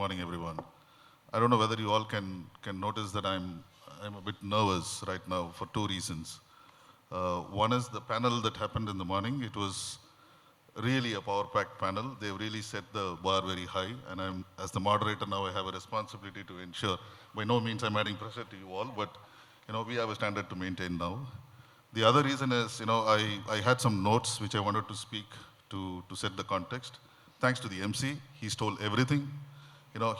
morning, everyone. I don't know whether you all can notice that I'm a bit nervous right now for two reasons. One is the panel that happened in the morning. It was really a power-packed panel. They've really set the bar very high, and as the moderator now, I have a responsibility to ensure. By no means I'm adding pressure to you all, but we have a standard to maintain now. The other reason is, I had some notes which I wanted to speak to set the context. Thanks to the MC, he stole everything.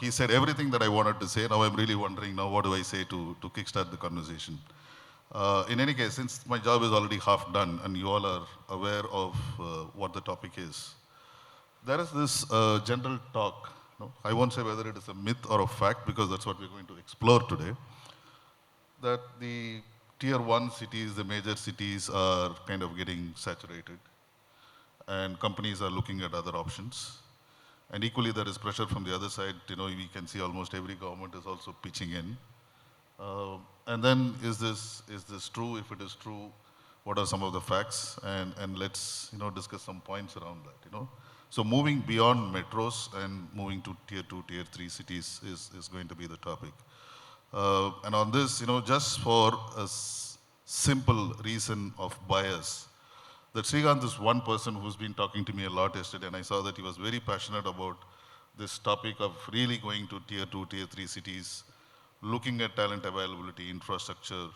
He said everything that I wanted to say. Now I'm really wondering now what do I say to kickstart the conversation. In any case, since my job is already half done and you all are aware of what the topic is, there is this general talk. I won't say whether it is a myth or a fact because that's what we're going to explore today, that the Tier 1 cities, the major cities are kind of getting saturated and companies are looking at other options. And equally, there is pressure from the other side. We can see almost every government is also pitching in. And then, is this true? If it is true, what are some of the facts? And let's discuss some points around that. So moving beyond metros and moving to Tier 2, Tier 3 cities is going to be the topic. And on this, just for a simple reason of bias, that Srikanth is one person who's been talking to me a lot yesterday, and I saw that he was very passionate about this topic of really going to Tier 2, Tier 3 cities, looking at talent availability, infrastructure,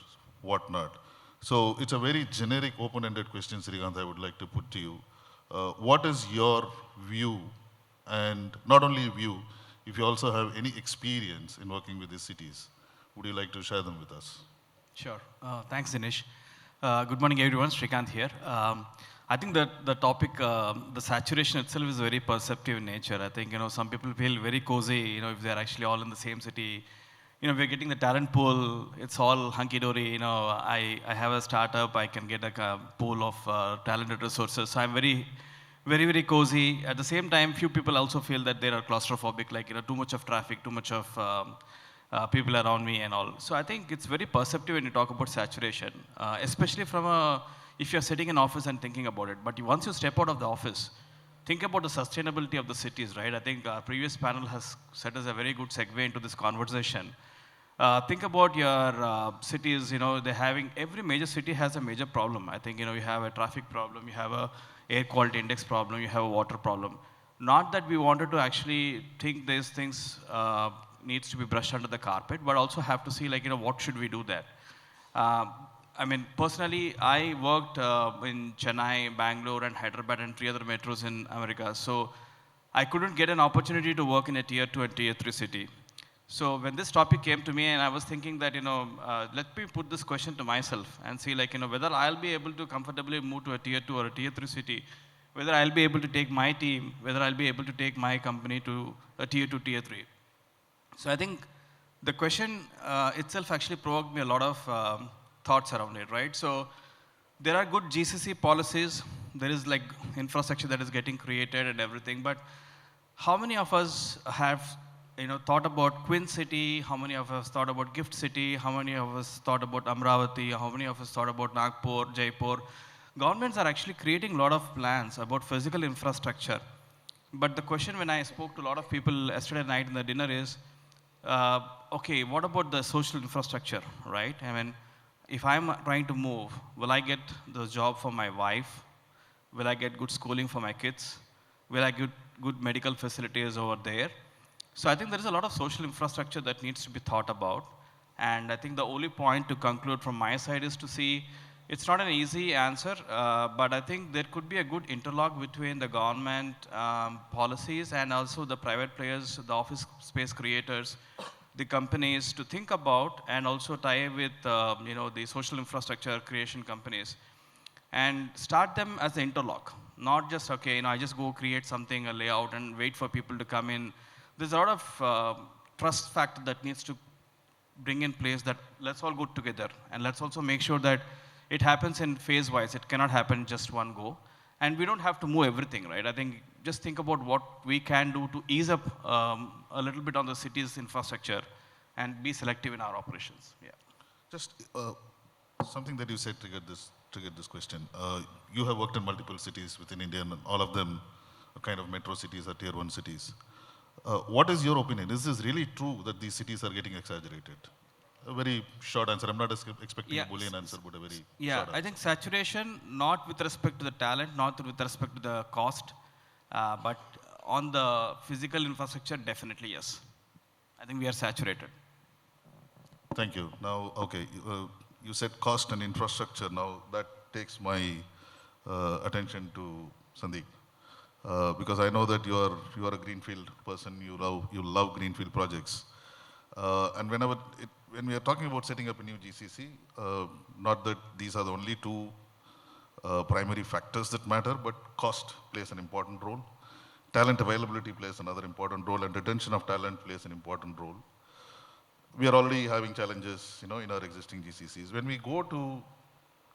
whatnot. So it's a very generic, open-ended question, Srikanth, I would like to put to you. What is your view, and not only view, if you also have any experience in working with these cities, would you like to share them with us? Sure. Thanks, Dinesh. Good morning, everyone. Srikanth here. I think that the topic, the saturation itself is very perceptive in nature. I think, some people feel very cozy, if they're actually all in the same city. We're getting the talent pool. It's all hunky-dory. I have a startup. I can get a pool of talented resources. So I'm very, very, very cozy. At the same time, few people also feel that they are claustrophobic, like, too much of traffic, too much of people around me and all. So I think it's very perceptive when you talk about saturation, especially if you're sitting in office and thinking about it. But once you step out of the office, think about the sustainability of the cities, right? I think our previous panel has set us a very good segue into this conversation. Think about your cities, every major city has a major problem. I think, you have a traffic problem, you have a air quality index problem, you have a water problem. Not that we wanted to actually think these things needs to be brushed under the carpet, but also have to see, what should we do there? Personally, I worked in Chennai, Bangalore, and Hyderabad, and 3 other metros in America. So I couldn't get an opportunity to work in a Tier 2 and Tier 3 city. So when this topic came to me, and I was thinking that, let me put this question to myself and see, whether I'll be able to comfortably move to a Tier 2 or a Tier 3 city, whether I'll be able to take my team, whether I'll be able to take my company to a Tier 2, Tier 3. So I think the question itself actually provoked me a lot of thoughts around it, right? So there are good GCC policies. There is infrastructure that is getting created and everything. But how many of us have thought about Queen City? How many of us thought about Gift City? How many of us thought about Amravati? How many of us thought about Nagpur, Jaipur? Governments are actually creating a lot of plans about physical infrastructure. But the question when I spoke to a lot of people yesterday night in the dinner is, okay, what about the social infrastructure, right? If I'm trying to move, will I get the job for my wife? Will I get good schooling for my kids? Will I get good medical facilities over there? So I think there is a lot of social infrastructure that needs to be thought about. And I think the only point to conclude from my side is to see, it's not an easy answer, but I think there could be a good interlock between the government policies and also the private players, the office space creators, the companies to think about, and also tie with the social infrastructure creation companies, and start them as an interlock. Not just, okay, I just go create something, a layout, and wait for people to come in. There's a lot of trust factor that needs to bring in place, that let's all go together, and let's also make sure that it happens in phase-wise. It cannot happen just one go. And we don't have to move everything, right? I think just think about what we can do to ease up a little bit on the city's infrastructure and be selective in our operations. Yeah. Just something that you said triggered this question. You have worked in multiple cities within India, and all of them are kind of metro cities or Tier 1 cities. What is your opinion? Is this really true that these cities are getting exaggerated? A very short answer. I'm not expecting a Boolean answer, but a very Yeah, short I answer. think saturation, not with respect to the talent, not with respect to the cost, but on the physical infrastructure, definitely yes. I think we are saturated. Thank you. Now, okay, you said cost and infrastructure. Now that takes my attention to Sandeep, because I know that you are a greenfield person. You love greenfield projects, and when we are talking about setting up a new GCC, not that these are the only two primary factors that matter, but cost plays an important role. Talent availability plays another important role, and retention of talent plays an important role. We are already having challenges, in our existing GCCs. When we go to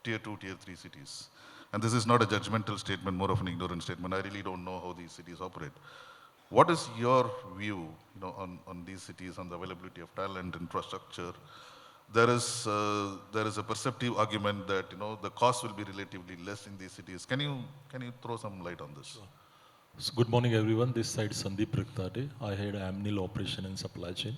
tier 2, tier 3 cities, and this is not a judgmental statement, more of an ignorant statement. I really don't know how these cities operate. What is your view, on these cities, on the availability of talent, infrastructure? There is a perceptive argument that the cost will be relatively less in these cities. Can you throw some light on this? So good morning, everyone. This side Sandeep Riktade. I head Amnil Operation and Supply Chain.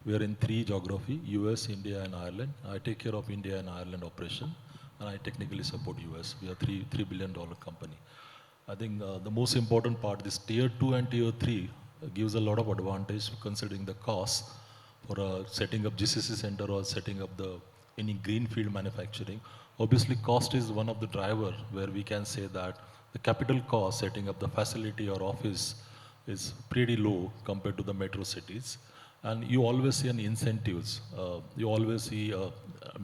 We are in three geography: US, India, and Ireland. I take care of India and Ireland operation, and I technically support US. We are $3 billion company. I think the most important part, this tier 2 and tier 3 gives a lot of advantage considering the cost for setting up GCC center or setting up any greenfield manufacturing. Obviously, cost is one of the driver where we can say that the capital cost setting up the facility or office is pretty low compared to the metro cities. And you always see an incentives. You always see a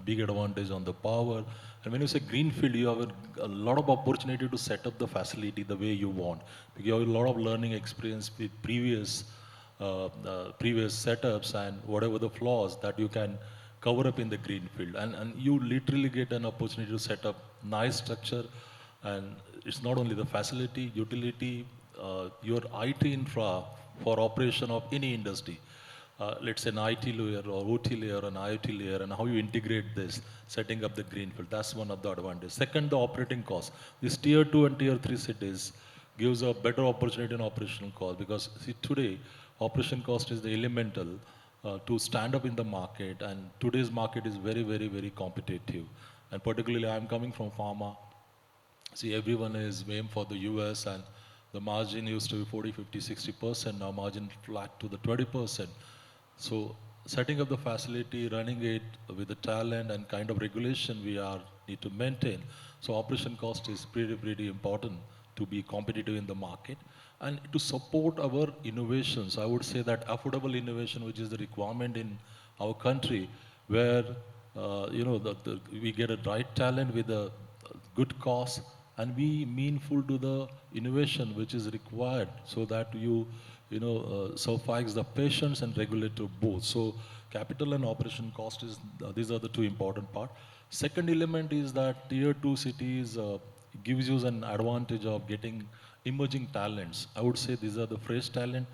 big advantage on the power. And when you say greenfield, you have a lot of opportunity to set up the facility the way you want. Because you have a lot of learning experience with previous setups and whatever the flaws that you can cover up in the greenfield. And you literally get an opportunity to set up nice structure. And it's not only the facility, utility, your IT infra for operation of any industry. Let's say an IT layer or OT layer, an IoT layer, and how you integrate this, setting up the greenfield. That's one of the advantages. Second, the operating cost. These tier 2 and tier 3 cities gives a better opportunity in operational cost because see, today, operation cost is the elemental to stand up in the market, and today's market is very, very, very competitive. And particularly, I'm coming from pharma. See, everyone is aiming for the US, and the margin used to be 40, 50, 60%. Now margin flat to the 20%. So setting up the facility, running it with the talent and kind of regulation we need to maintain. So operation cost is pretty, pretty important to be competitive in the market. And to support our innovations, I would say that affordable innovation, which is the requirement in our country, where we get a right talent with a good cost and be meaningful to the innovation which is required so that you suffice the patients and regulator both. So capital and operation cost these are the two important part. Second element is that tier 2 cities gives you an advantage of getting emerging talents. I would say these are the fresh talent.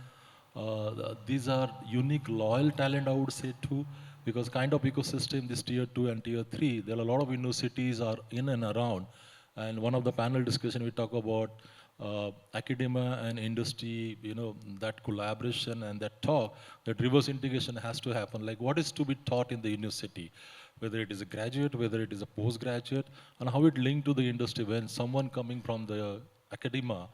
These are unique, loyal talent, I would say too, because kind of ecosystem, this tier 2 and tier 3, there are a lot of universities are in and around. And one of the panel discussion we talk about academia and industry, that collaboration and that talk, that reverse integration has to happen. Like what is to be taught in the university, whether it is a graduate, whether it is a postgraduate, and how it linked to the industry. When someone coming from the academia,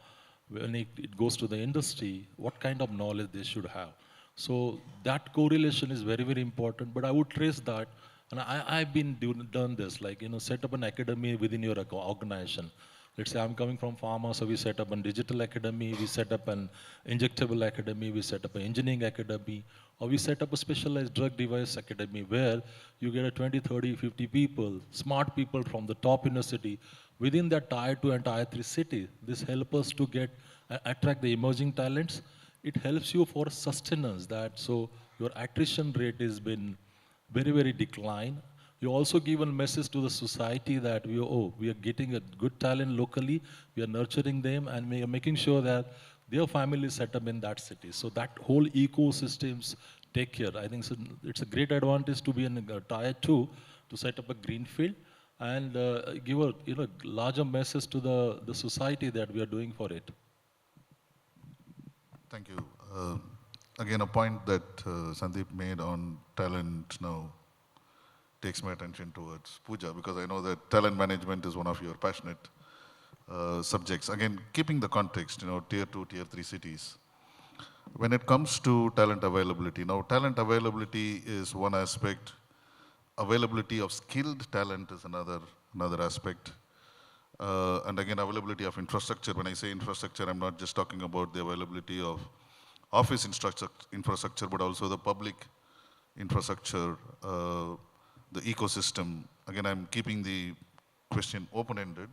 when it goes to the industry, what kind of knowledge they should have. So that correlation is very, very important. But I would trace that, and I've been done this, like set up an academy within your organization. Let's say I'm coming from pharma, so we set up a digital academy, we set up an injectable academy, we set up an engineering academy, or we set up a specialized drug device academy where you get a 20, 30, 50 people, smart people from the top university within that tier 2 and tier 3 city. This helps us to attract the emerging talents. It helps you for sustenance that so your attrition rate has been very, very decline. You also give a message to the society that we are getting a good talent locally, we are nurturing them, and we are making sure that their family is set up in that city. So that whole ecosystems take care. I think it's a great advantage to be in a tier 2 to set up a greenfield and give a larger message to the society that we are doing for it. Thank you. again, a point that Sandeep made on talent now takes my attention towards Pooja, because I know that talent management is one of your passionate subjects. Again, keeping the context, tier 2, tier 3 cities. When it comes to talent availability, now talent availability is one aspect. Availability of skilled talent is another aspect. And again, availability of infrastructure. When I say infrastructure, I'm not just talking about the availability of office infrastructure, but also the public infrastructure, the ecosystem. Again, I'm keeping the question open-ended,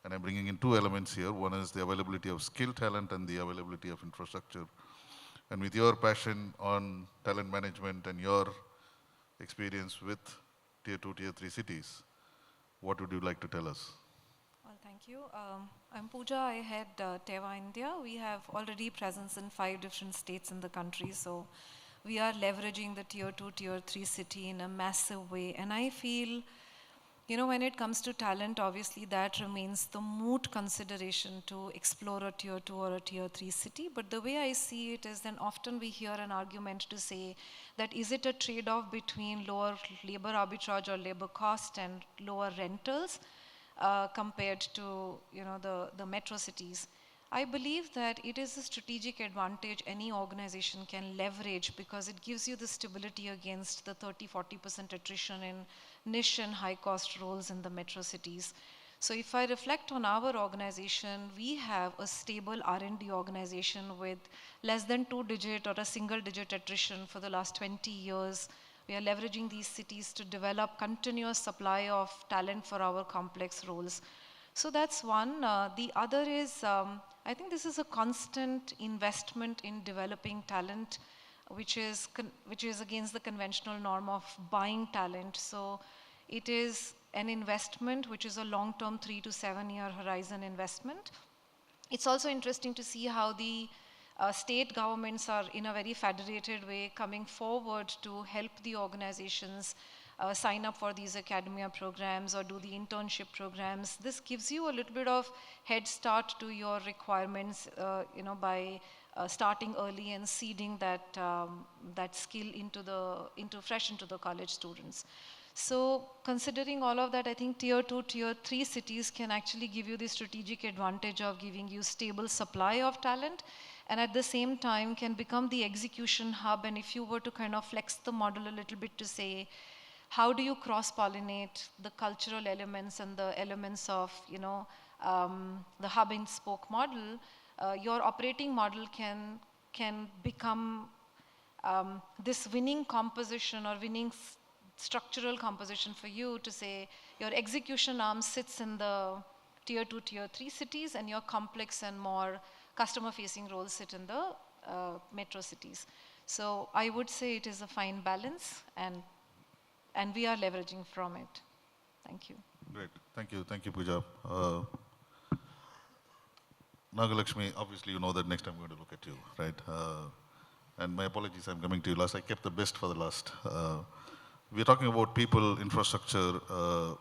and I'm bringing in two elements here. One is the availability of skilled talent and the availability of infrastructure. And with your passion on talent management and your experience with tier 2, tier 3 cities, what would you like to tell us? Well, thank you. I'm Pooja. I head Teva India. We have already presence in 5 different states in the country. So we are leveraging the tier 2, tier 3 city in a massive way. And I feel, when it comes to talent, obviously that remains the moot consideration to explore a tier 2 or a tier 3 city. But the way I see it is, then often we hear an argument to say that is it a trade-off between lower labor arbitrage or labor cost and lower rentals compared to the metro cities. I believe that it is a strategic advantage any organization can leverage, because it gives you the stability against the 30-40% attrition in niche and high cost roles in the metro cities. So if I reflect on our organization, we have a stable R&D organization with less than 2-digit or a single-digit attrition for the last 20 years. We are leveraging these cities to develop continuous supply of talent for our complex roles. So that's one. The other is, I think this is a constant investment in developing talent, which is against the conventional norm of buying talent. So it is an investment which is a long-term 3 to 7 year horizon investment. It's also interesting to see how the state governments are in a very federated way coming forward to help the organizations sign up for these academia programs or do the internship programs. This gives you a little bit of head start to your requirements, by starting early and seeding that skill fresh into the college students. So considering all of that, I think tier 2, tier 3 cities can actually give you the strategic advantage of giving you stable supply of talent, and at the same time can become the execution hub. And if you were to kind of flex the model a little bit to say, how do you cross-pollinate the cultural elements and the elements of, the hub and spoke model, your operating model can become this winning composition or winning structural composition for you to say your execution arm sits in the tier 2, tier 3 cities, and your complex and more customer-facing roles sit in the metro cities. So I would say it is a fine balance, and we are leveraging from it. Thank you. Great. Thank you, Pooja. Nagalakshmi, obviously you know that next I'm going to look at you, right? And my apologies, I'm coming to you last. I kept the best for the last. We're talking about people, infrastructure,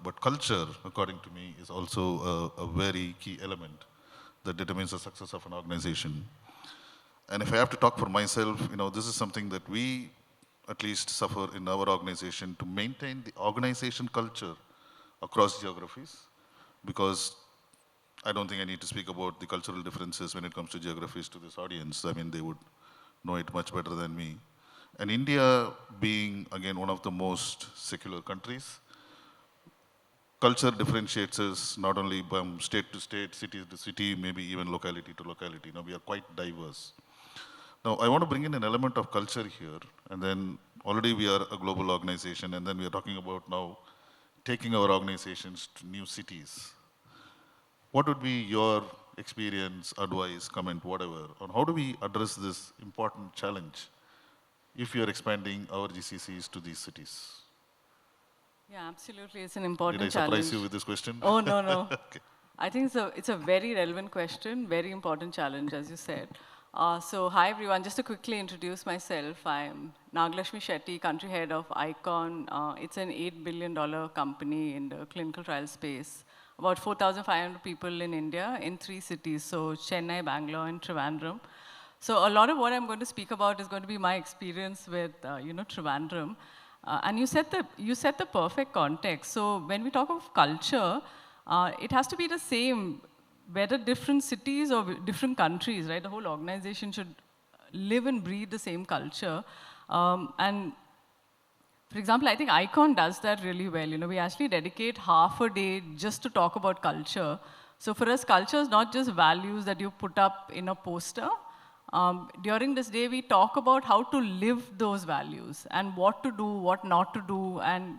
but culture, according to me, is also a very key element that determines the success of an organization. And if I have to talk for myself, this is something that we at least suffer in our organization, to maintain the organization culture across geographies, because I don't think I need to speak about the cultural differences when it comes to geographies to this audience. I mean, they would know it much better than me. And India being, again, one of the most secular countries, culture differentiates us not only from state to state, city to city, maybe even locality to locality. We are quite diverse. Now, I want to bring in an element of culture here, and then already we are a global organization, and then we are talking about now taking our organizations to new cities. What would be your experience, advice, comment, whatever, on how do we address this important challenge if you are expanding our GCCs to these cities? Yeah, absolutely. It's an important challenge. Did I surprise you with this question? Oh, no. Okay. I think it's a very relevant question, very important challenge, as you said. So hi, everyone. Just to quickly introduce myself, I'm Nagalakshmi Shetty, country head of ICON. It's an $8 billion company in the clinical trial space. About 4,500 people in India in 3 cities, so Chennai, Bangalore, and Trivandrum. So a lot of what I'm going to speak about is going to be my experience with, Trivandrum. And you set the perfect context. So when we talk of culture, it has to be the same, whether different cities or different countries, right? The whole organization should live and breathe the same culture. And for example, I think Icon does that really well. We actually dedicate half a day just to talk about culture. So for us, culture is not just values that you put up in a poster. During this day, we talk about how to live those values and what to do, what not to do, and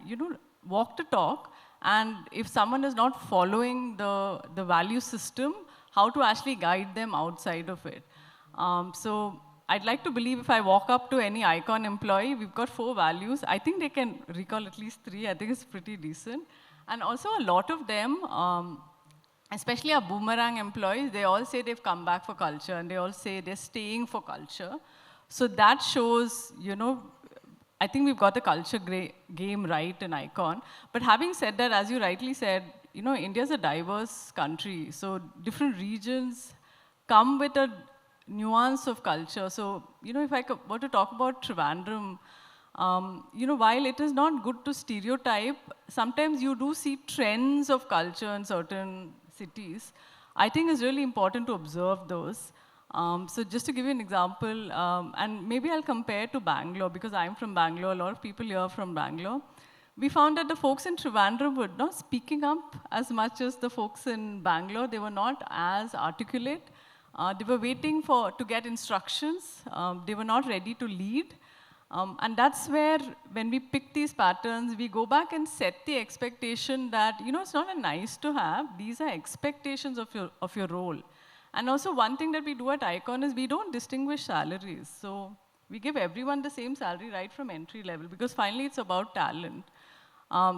walk the talk. And if someone is not following the value system, how to actually guide them outside of it. So I'd like to believe if I walk up to any Icon employee, we've got 4 values. I think they can recall at least 3. I think it's pretty decent. And also a lot of them, especially our boomerang employees, they all say they've come back for culture, and they all say they're staying for culture. So that shows, I think we've got the culture game right in Icon. But having said that, as you rightly said, India's a diverse country. So different regions come with a nuance of culture. So, if I were to talk about Trivandrum, while it is not good to stereotype, sometimes you do see trends of culture in certain cities. I think it's really important to observe those. So just to give you an example, and maybe I'll compare to Bangalore, because I'm from Bangalore, a lot of people here are from Bangalore. We found that the folks in Trivandrum were not speaking up as much as the folks in Bangalore. They were not as articulate. They were waiting to get instructions. They were not ready to lead. And that's where, when we pick these patterns, we go back and set the expectation that, it's not a nice to have. These are expectations of your role. And also, one thing that we do at Icon is we don't distinguish salaries. So we give everyone the same salary right from entry level, because finally it's about talent.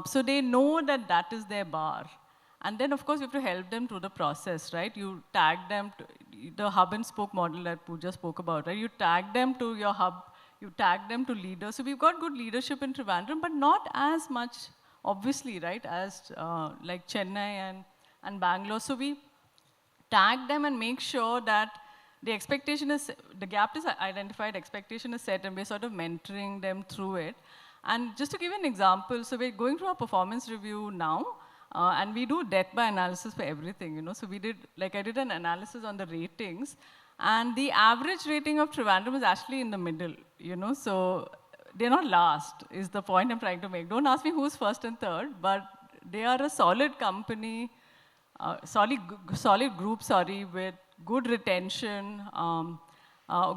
So they know that that is their bar. And then, of course, you have to help them through the process, right? You tag them to the hub and spoke model that Pooja spoke about, right? You tag them to your hub, you tag them to leaders. So we've got good leadership in Trivandrum, but not as much, obviously, right, as like Chennai and Bangalore. So we tag them and make sure that the expectation is, the gap is identified, expectation is set, and we're sort of mentoring them through it. And just to give you an example, so we're going through a performance review now, and we do death by analysis for everything, So we did, I did an analysis on the ratings, and the average rating of Trivandrum is actually in the middle, So they're not last, is the point I'm trying to make. Don't ask me who's first and third, but they are a solid company, solid group, with good retention,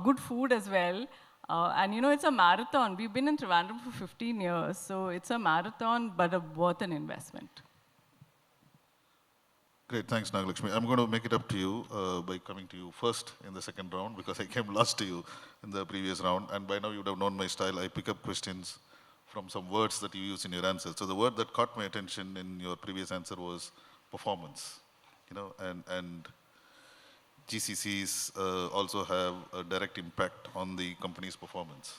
good food as well. And it's a marathon. We've been in Trivandrum for 15 years, so it's a marathon, but worth an investment. Great, thanks, Nagalakshmi. I'm going to make it up to you by coming to you first in the second round, because I came last to you in the previous round, and by now you would have known my style. I pick up questions from some words that you use in your answers. So the word that caught my attention in your previous answer was performance, and GCCs also have a direct impact on the company's performance.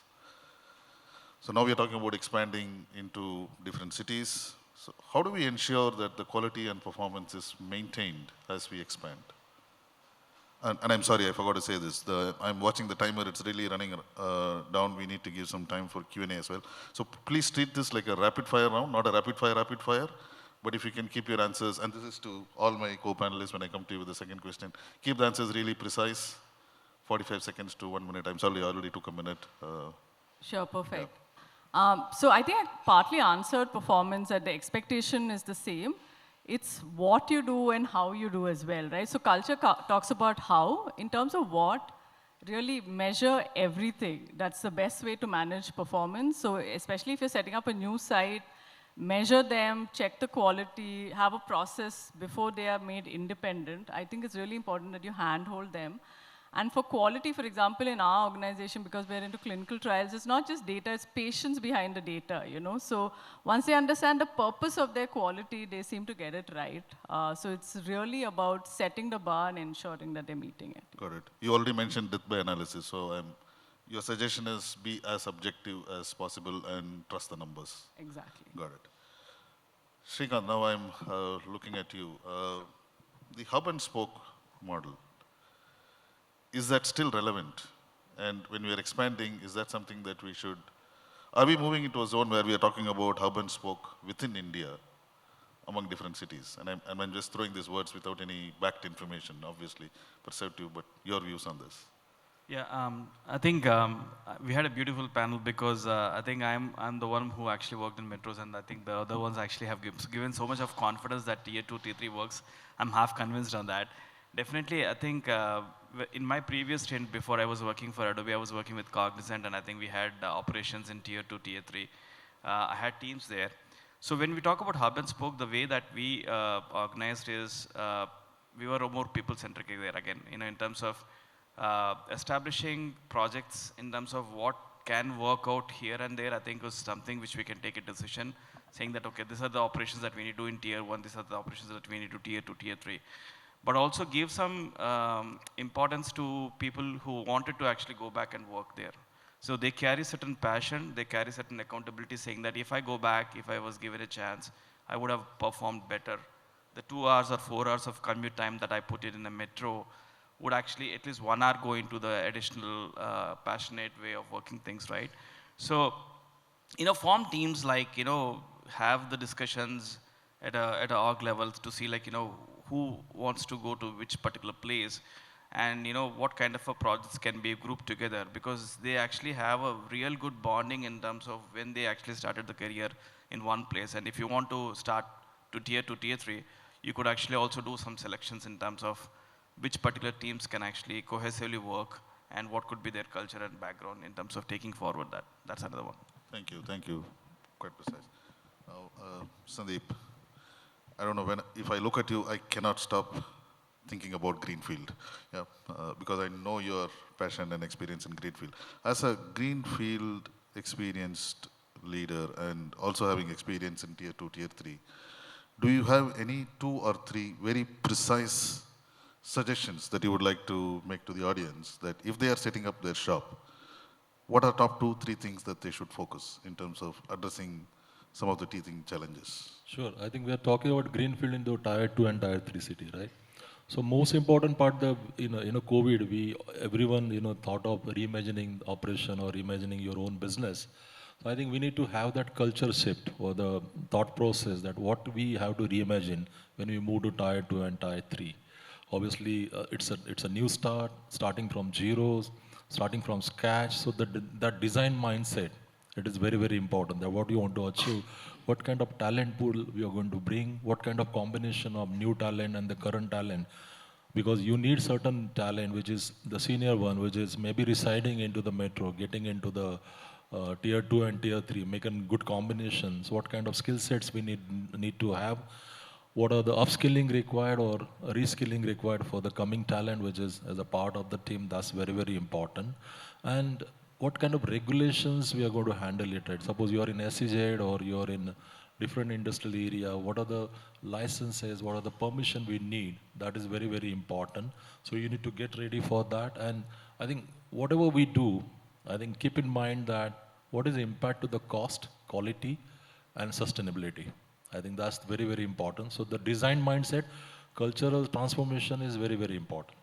So now we are talking about expanding into different cities. So how do we ensure that the quality and performance is maintained as we expand? And I'm sorry, I forgot to say this. I'm watching the timer. It's really running down. We need to give some time for Q&A as well. So please treat this like a rapid fire round, not a rapid fire. But if you can keep your answers, and this is to all my co-panelists when I come to you with the second question, keep the answers really precise, 45 seconds to 1 minute. I'm sorry, I already took a minute. Sure, perfect. So I think I partly answered performance, that the expectation is the same. It's what you do and how you do as well, right? So culture talks about how. In terms of what, really measure everything. That's the best way to manage performance. So especially if you're setting up a new site, measure them, check the quality, have a process before they are made independent. I think it's really important that you handhold them. And for quality, for example, in our organization, because we're into clinical trials, it's not just data, it's patience behind the data, So once they understand the purpose of their quality, they seem to get it right. So it's really about setting the bar and ensuring that they're meeting it. Got it. You already mentioned death by analysis, so your suggestion is be as objective as possible and trust the numbers. Exactly. Got it. Srikanth, now I'm looking at you. The hub and spoke model, is that still relevant And when we are expanding, is that something that we should, are we moving into a zone where we are talking about hub and spoke within India among different cities? And I'm just throwing these words without any backed information, obviously, perceptive, but your views on this. Yeah, I think we had a beautiful panel because I think I'm the one who actually worked in metros, and I think the other ones actually have given so much of confidence that tier 2, tier 3 works. I'm half convinced on that. Definitely, I think in my previous stint before I was working for Adobe, I was working with Cognizant, and I think we had operations in tier 2, tier 3. I had teams there. So when we talk about hub and spoke, the way that we organized is we were more people-centric there again, in terms of establishing projects in terms of what can work out here and there. I think was something which we can take a decision saying that, okay, these are the operations that we need to do in tier 1, these are the operations that we need to do tier 2, tier 3. But also give some importance to people who wanted to actually go back and work there. So they carry certain passion, they carry certain accountability, saying that if I go back, if I was given a chance, I would have performed better. The 2 hours or 4 hours of commute time that I put in a metro would actually at least 1 hour go into the additional passionate way of working things, right? So, form teams like, have the discussions at a org level to see like, who wants to go to which particular place, and what kind of a projects can be grouped together, because they actually have a real good bonding in terms of when they actually started the career in one place. And if you want to start to tier 2, tier 3, you could actually also do some selections in terms of which particular teams can actually cohesively work and what could be their culture and background in terms of taking forward that. That's another one. Thank you. Quite precise. Now, Sandeep, I don't know, if I look at you, I cannot stop thinking about Greenfield, yeah, because I know your passion and experience in Greenfield. As a Greenfield experienced leader and also having experience in tier 2, tier 3, do you have any 2 or 3 very precise suggestions that you would like to make to the audience, that if they are setting up their shop, what are top 2, 3 things that they should focus in terms of addressing some of the teething challenges? Sure. I think we are talking about greenfield in the tier 2 and tier 3 city, right? So most important part, COVID, everyone, thought of reimagining operation or reimagining your own business. So I think we need to have that culture shift or the thought process that what we have to reimagine when we move to tier 2 and tier 3. Obviously, it's a new start, starting from zeros, starting from scratch. So that design mindset, it is very, very important. That what you want to achieve, what kind of talent pool we are going to bring, what kind of combination of new talent and the current talent. Because you need certain talent, which is the senior one, which is maybe residing into the metro, getting into the tier 2 and tier 3, making good combinations. What kind of skill sets we need to have? What are the upskilling required or reskilling required for the coming talent, which is as a part of the team? That's very, very important. And what kind of regulations we are going to handle it, right? Suppose you are in SEZ or you are in different industrial area, what are the licenses, what are the permission we need? That is very, very important. So you need to get ready for that. And I think whatever we do, I think keep in mind that what is the impact to the cost, quality, and sustainability. I think that's very, very important. So the design mindset, cultural transformation is very, very important.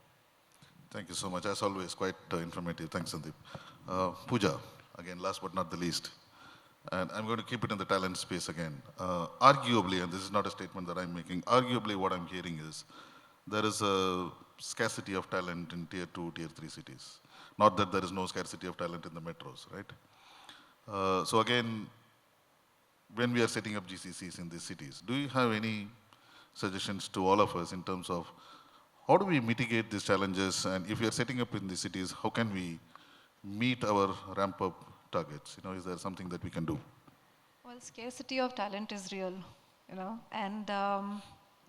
Thank you so much. As always, quite informative. Thanks, Sandeep. Pooja, again, last but not the least. And I'm going to keep it in the talent space again. Arguably, and this is not a statement that I'm making, arguably what I'm hearing is there is a scarcity of talent in tier 2, tier 3 cities. Not that there is no scarcity of talent in the metros, right? So again, when we are setting up GCCs in these cities, do you have any suggestions to all of us in terms of how do we mitigate these challenges? And if we are setting up in these cities, how can we meet our ramp-up targets? Is there something that we can do? Well, scarcity of talent is real, and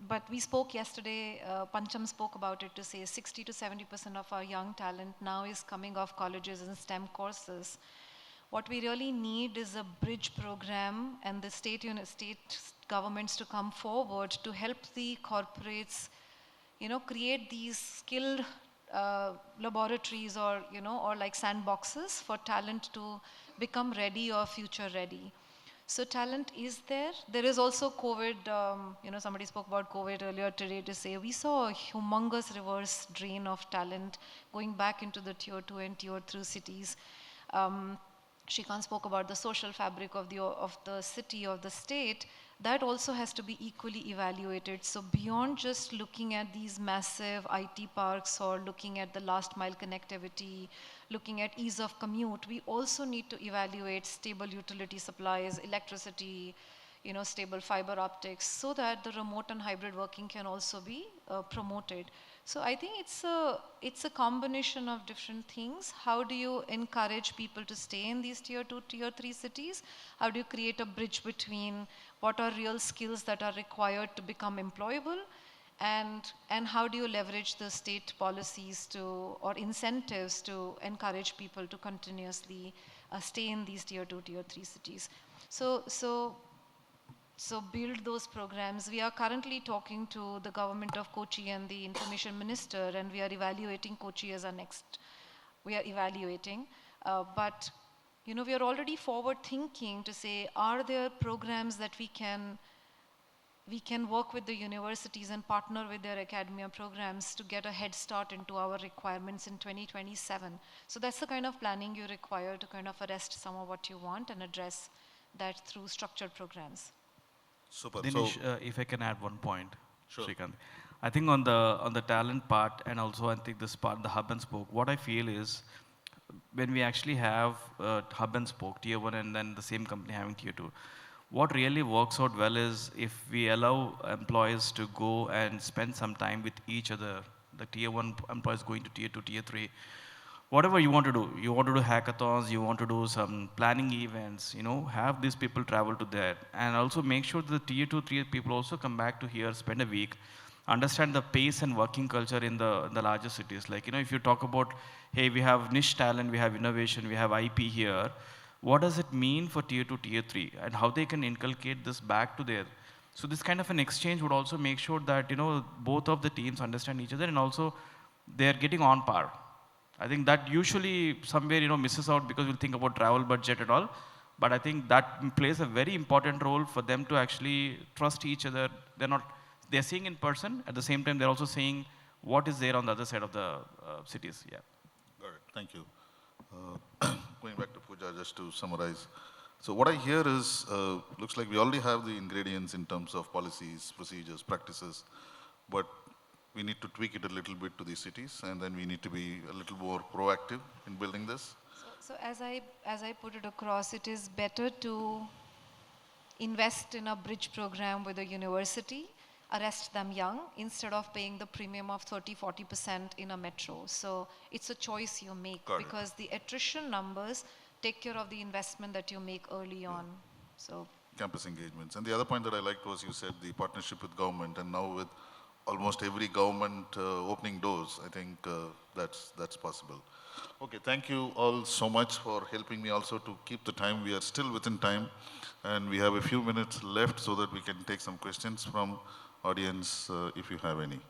but we spoke yesterday, Pancham spoke about it to say 60 to 70% of our young talent now is coming off colleges and STEM courses. What we really need is a bridge program and the state governments to come forward to help the corporates, create these skilled laboratories or like sandboxes for talent to become ready or future ready. So talent is there. There is also COVID, somebody spoke about COVID earlier today to say we saw a humongous reverse drain of talent going back into the tier 2 and tier 3 cities. Shrikant spoke about the social fabric of the city, of the state. That also has to be equally evaluated. So beyond just looking at these massive IT parks or looking at the last mile connectivity, looking at ease of commute, we also need to evaluate stable utility supplies, electricity, stable fiber optics, so that the remote and hybrid working can also be promoted. So I think it's a combination of different things. How do you encourage people to stay in these tier 2, tier 3 cities? How do you create a bridge between what are real skills that are required to become employable? And how do you leverage the state policies or incentives to encourage people to continuously stay in these tier 2, tier 3 cities? So build those programs. We are currently talking to the government of Kochi and the information minister, and we are evaluating Kochi as our next. We are evaluating, but we are already forward thinking to say, are there programs that we can work with the universities and partner with their academia programs to get a head start into our requirements in 2027. So that's the kind of planning you require to kind of arrest some of what you want and address that through structured programs. Super. Dinesh, if I can add one point, Sure. Shrikant. I think on the talent part, and also I think this part, the hub and spoke, what I feel is when we actually have hub and spoke, tier 1 and then the same company having tier 2, what really works out well is if we allow employees to go and spend some time with each other, the tier 1 employees going to tier 2, tier 3, whatever you want to do hackathons, you want to do some planning events, have these people travel to there, and also make sure that the tier 2, 3 people also come back to here, spend a week, understand the pace and working culture in the larger cities. Like, if you talk about, hey, we have niche talent, we have innovation, we have IP here, what does it mean for tier 2, tier 3, and how they can inculcate this back to there. So this kind of an exchange would also make sure that, both of the teams understand each other, and also they're getting on par. I think that usually somewhere, misses out because we'll think about travel budget and all. But I think that plays a very important role for them to actually trust each other. They're seeing in person. At the same time, they're also seeing what is there on the other side of the cities. Yeah. Got it. Thank you. Going back to Pooja, just to summarize. So what I hear is, looks like we already have the ingredients in terms of policies, procedures, practices, but we need to tweak it a little bit to these cities, and then we need to be a little more proactive in building this. So as I put it across, it is better to invest in a bridge program with a university, arrest them young, instead of paying the premium of 30-40% in a metro. So it's a choice you make. Got it. Because the attrition numbers take care of the investment that you make early on. So Campus engagements. And the other point that I liked was you said the partnership with government, and now with almost every government opening doors, I think that's possible. Okay, thank you all so much for helping me also to keep the time. We are still within time, and we have a few minutes left so that we can take some questions from audience if you have any.